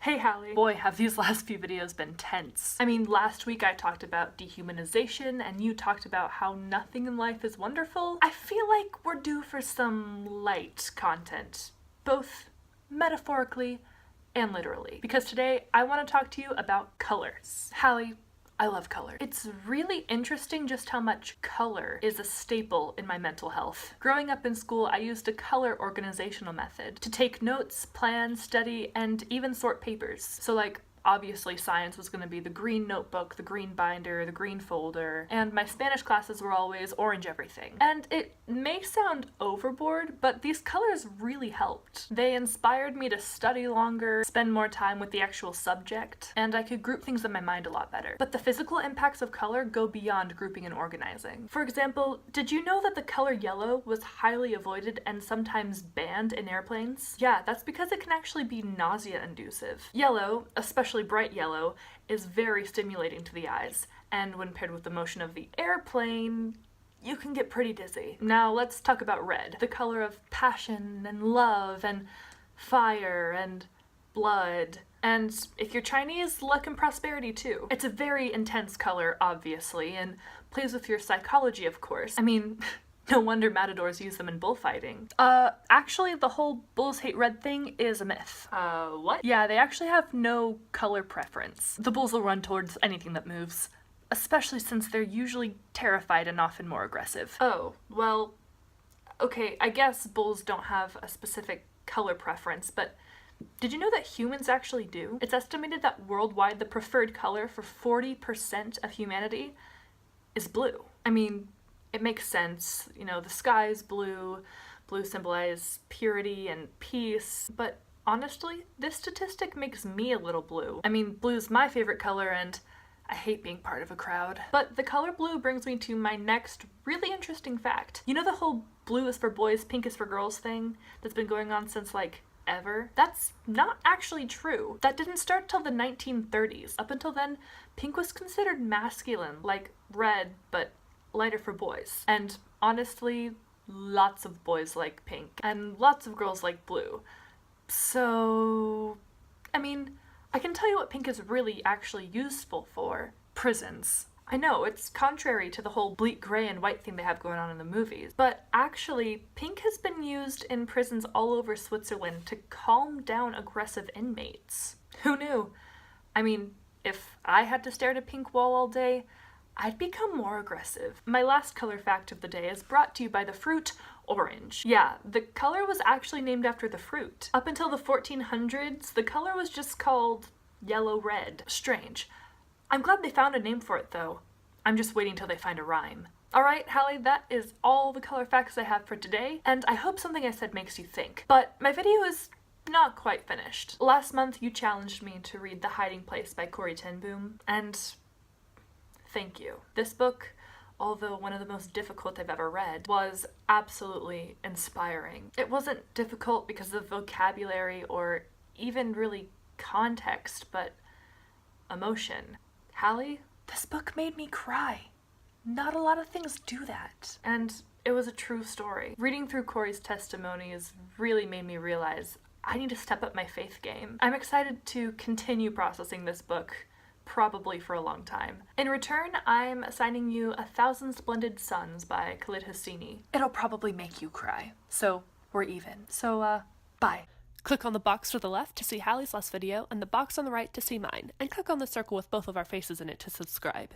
Hey Hallie. Boy, have these last few videos been tense. I mean, last week I talked about dehumanization and you talked about how nothing in life is wonderful. I feel like we're due for some light content, both metaphorically and literally. Because today I want to talk to you about colors. Hallie, I love color. It's really interesting just how much color is a staple in my mental health. Growing up in school, I used a color organizational method to take notes, plan, study, and even sort papers. So like, obviously science was going to be the green notebook, the green binder, the green folder, and my Spanish classes were always orange everything. And it may sound overboard, but these colors really helped. They inspired me to study longer, spend more time with the actual subject, and I could group things in my mind a lot better. But the physical impacts of color go beyond grouping and organizing. For example, did you know that the color yellow was highly avoided and sometimes banned in airplanes? Yeah, that's because it can actually be nausea-inducive. Yellow, especially bright yellow, is very stimulating to the eyes, and when paired with the motion of the airplane, you can get pretty dizzy. Now let's talk about red, the color of passion and love and fire and blood. And if you're Chinese, luck and prosperity too. It's a very intense color, obviously, and plays with your psychology, of course. I mean, no wonder matadors use them in bullfighting. Actually, the whole bulls hate red thing is a myth. What? Yeah, they actually have no color preference. The bulls will run towards anything that moves, especially since they're usually terrified and often more aggressive. Oh, well, okay, I guess bulls don't have a specific color preference, but did you know that humans actually do? It's estimated that worldwide the preferred color for 40% of humanity is blue. I mean, it makes sense, you know, the sky is blue, blue symbolizes purity and peace, but honestly, this statistic makes me a little blue. I mean, blue's my favorite color and I hate being part of a crowd. But the color blue brings me to my next really interesting fact. You know the whole blue is for boys, pink is for girls thing that's been going on since like ever? That's not actually true. That didn't start till the 1930s. Up until then, pink was considered masculine, like red, but lighter for boys. And honestly, lots of boys like pink and lots of girls like blue. So, I mean, I can tell you what pink is really actually useful for. Prisons. I know, it's contrary to the whole bleak gray and white thing they have going on in the movies, but actually, pink has been used in prisons all over Switzerland to calm down aggressive inmates. Who knew? I mean, if I had to stare at a pink wall all day, I'd become more aggressive. My last color fact of the day is brought to you by the fruit orange. Yeah, the color was actually named after the fruit. Up until the 1400s, the color was just called yellow-red. Strange. I'm glad they found a name for it though. I'm just waiting till they find a rhyme. Alright, Hallie, that is all the color facts I have for today, and I hope something I said makes you think. But my video is not quite finished. Last month you challenged me to read The Hiding Place by Corrinne, and thank you. This book, although one of the most difficult I've ever read, was absolutely inspiring. It wasn't difficult because of vocabulary or even really context, but emotion. Hallie, this book made me cry. Not a lot of things do that. And it was a true story. Reading through Corey's testimony has really made me realize I need to step up my faith game. I'm excited to continue processing this book, probably for a long time. In return, I'm assigning you 1,000 Splendid Suns by Khalid Hosseini. It'll probably make you cry, so we're even. So, bye. Click on the box to the left to see Hallie's last video and the box on the right to see mine, and click on the circle with both of our faces in it to subscribe.